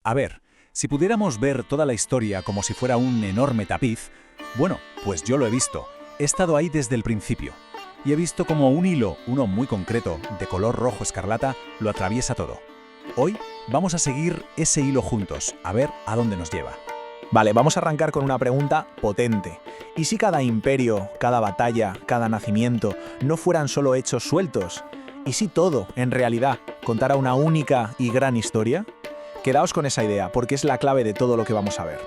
A ver, si pudiéramos ver toda la historia como si fuera un enorme tapiz, bueno, pues yo lo he visto. He estado ahí desde el principio. Y he visto como un hilo, uno muy concreto, de color rojo escarlata, lo atraviesa todo. Hoy vamos a seguir ese hilo juntos, a ver a dónde nos lleva. Vale, vamos a arrancar con una pregunta potente. ¿Y si cada imperio, cada batalla, cada nacimiento no fueran solo hechos sueltos? ¿Y si todo, en realidad, contara una única y gran historia? Quedaos con esa idea, porque es la clave de todo lo que vamos a ver.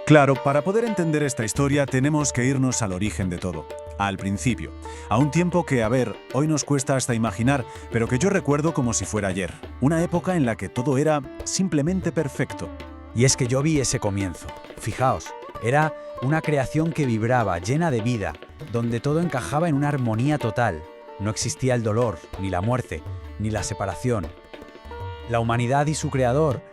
Claro, para poder entender esta historia tenemos que irnos al origen de todo, al principio, a un tiempo que, a ver, hoy nos cuesta hasta imaginar, pero que yo recuerdo como si fuera ayer, una época en la que todo era simplemente perfecto. Y es que yo vi ese comienzo. Fijaos, era una creación que vibraba, llena de vida, donde todo encajaba en una armonía total. No existía el dolor, ni la muerte, ni la separación. La humanidad y su creador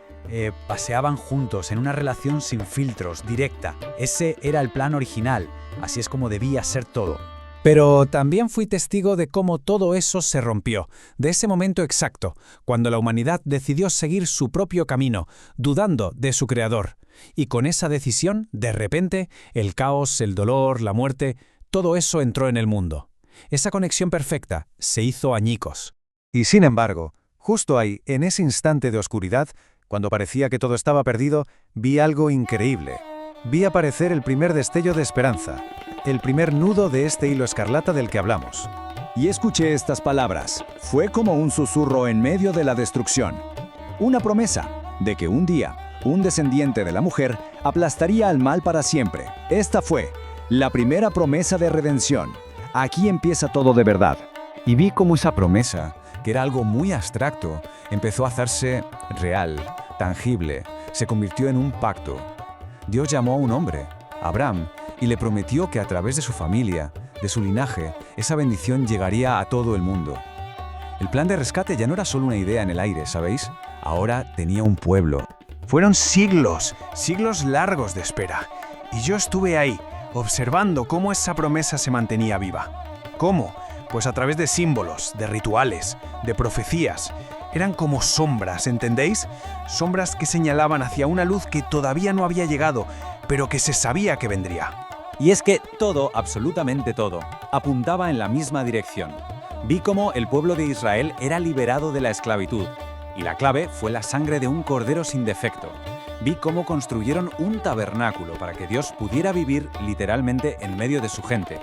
paseaban juntos en una relación sin filtros, directa. Ese era el plan original, así es como debía ser todo. Pero también fui testigo de cómo todo eso se rompió, de ese momento exacto, cuando la humanidad decidió seguir su propio camino, dudando de su creador. Y con esa decisión, de repente, el caos, el dolor, la muerte, todo eso entró en el mundo. Esa conexión perfecta se hizo añicos. Y sin embargo, justo ahí, en ese instante de oscuridad, cuando parecía que todo estaba perdido, vi algo increíble. Vi aparecer el primer destello de esperanza, el primer nudo de este hilo escarlata del que hablamos. Y escuché estas palabras. Fue como un susurro en medio de la destrucción. Una promesa de que un día, un descendiente de la mujer aplastaría al mal para siempre. Esta fue la primera promesa de redención. Aquí empieza todo de verdad. Y vi cómo esa promesa, que era algo muy abstracto, empezó a hacerse real, tangible, se convirtió en un pacto. Dios llamó a un hombre, Abraham, y le prometió que a través de su familia, de su linaje, esa bendición llegaría a todo el mundo. El plan de rescate ya no era solo una idea en el aire, ¿sabéis? Ahora tenía un pueblo. Fueron siglos, siglos largos de espera. Y yo estuve ahí, observando cómo esa promesa se mantenía viva. ¿Cómo? Pues a través de símbolos, de rituales, de profecías. Eran como sombras, ¿entendéis? Sombras que señalaban hacia una luz que todavía no había llegado, pero que se sabía que vendría. Y es que todo, absolutamente todo, apuntaba en la misma dirección. Vi cómo el pueblo de Israel era liberado de la esclavitud, y la clave fue la sangre de un cordero sin defecto. Vi cómo construyeron un tabernáculo para que Dios pudiera vivir literalmente en medio de su gente.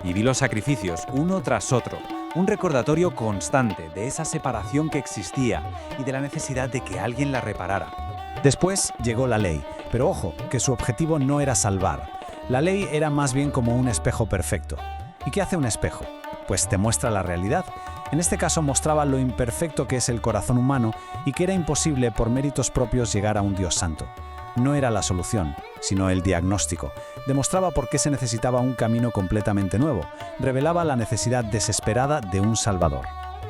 Y vi los sacrificios uno tras otro, un recordatorio constante de esa separación que existía y de la necesidad de que alguien la reparara. Después llegó la ley, pero ojo, que su objetivo no era salvar. La ley era más bien como un espejo perfecto. ¿Y qué hace un espejo? Pues te muestra la realidad. En este caso mostraba lo imperfecto que es el corazón humano y que era imposible por méritos propios llegar a un Dios santo. No era la solución, sino el diagnóstico. Demostraba por qué se necesitaba un camino completamente nuevo. Revelaba la necesidad desesperada de un Salvador.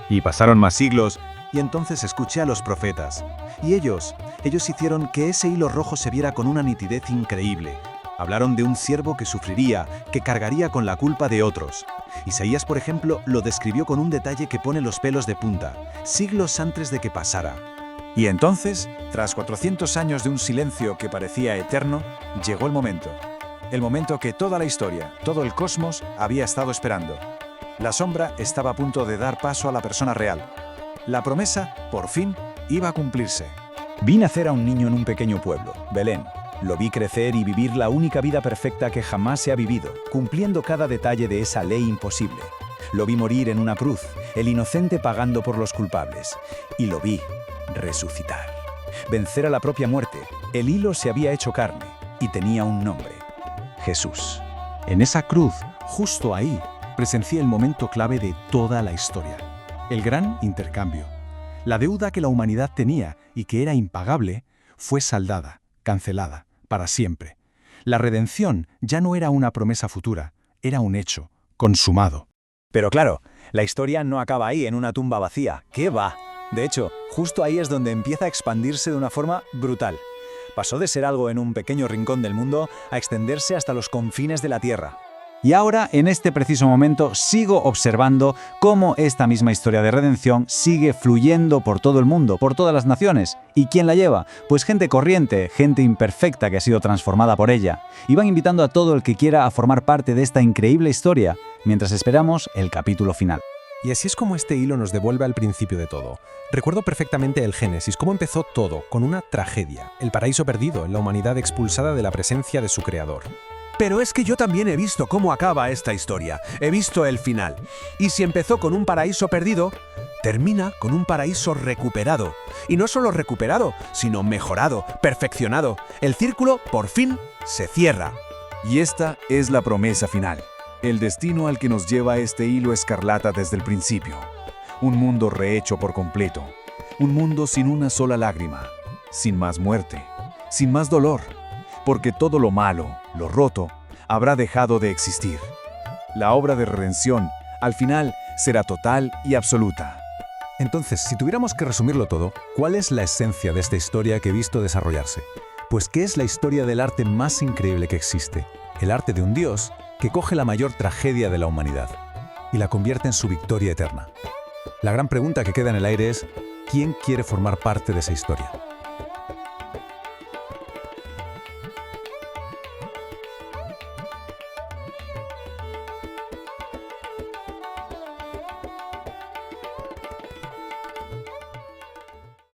Y pasaron más siglos, y entonces escuché a los profetas. Y ellos hicieron que ese hilo rojo se viera con una nitidez increíble. Hablaron de un siervo que sufriría, que cargaría con la culpa de otros. Isaías, por ejemplo, lo describió con un detalle que pone los pelos de punta, siglos antes de que pasara. Y entonces, tras 400 años de un silencio que parecía eterno, llegó el momento. El momento que toda la historia, todo el cosmos, había estado esperando. La sombra estaba a punto de dar paso a la persona real. La promesa, por fin, iba a cumplirse. Vi nacer a un niño en un pequeño pueblo, Belén. Lo vi crecer y vivir la única vida perfecta que jamás se ha vivido, cumpliendo cada detalle de esa ley imposible. Lo vi morir en una cruz, el inocente pagando por los culpables. Y lo vi resucitar. Vencer a la propia muerte. El hilo se había hecho carne y tenía un nombre: Jesús. En esa cruz, justo ahí, presencié el momento clave de toda la historia. El gran intercambio. La deuda que la humanidad tenía y que era impagable, fue saldada, cancelada, para siempre. La redención ya no era una promesa futura, era un hecho, consumado. Pero claro, la historia no acaba ahí en una tumba vacía. ¿Qué va? De hecho, justo ahí es donde empieza a expandirse de una forma brutal. Pasó de ser algo en un pequeño rincón del mundo a extenderse hasta los confines de la Tierra. Y ahora, en este preciso momento, sigo observando cómo esta misma historia de redención sigue fluyendo por todo el mundo, por todas las naciones. ¿Y quién la lleva? Pues gente corriente, gente imperfecta que ha sido transformada por ella. Y van invitando a todo el que quiera a formar parte de esta increíble historia, mientras esperamos el capítulo final. Y así es como este hilo nos devuelve al principio de todo. Recuerdo perfectamente el Génesis, cómo empezó todo, con una tragedia, el paraíso perdido, la humanidad expulsada de la presencia de su creador. Pero es que yo también he visto cómo acaba esta historia, he visto el final. Y si empezó con un paraíso perdido, termina con un paraíso recuperado. Y no solo recuperado, sino mejorado, perfeccionado. El círculo, por fin, se cierra. Y esta es la promesa final, el destino al que nos lleva este hilo escarlata desde el principio. Un mundo rehecho por completo, un mundo sin una sola lágrima, sin más muerte, sin más dolor, porque todo lo malo, lo roto, habrá dejado de existir. La obra de redención, al final, será total y absoluta. Entonces, si tuviéramos que resumirlo todo, ¿cuál es la esencia de esta historia que he visto desarrollarse? Pues que es la historia del arte más increíble que existe, el arte de un Dios que coge la mayor tragedia de la humanidad y la convierte en su victoria eterna. La gran pregunta que queda en el aire es, ¿quién quiere formar parte de esa historia?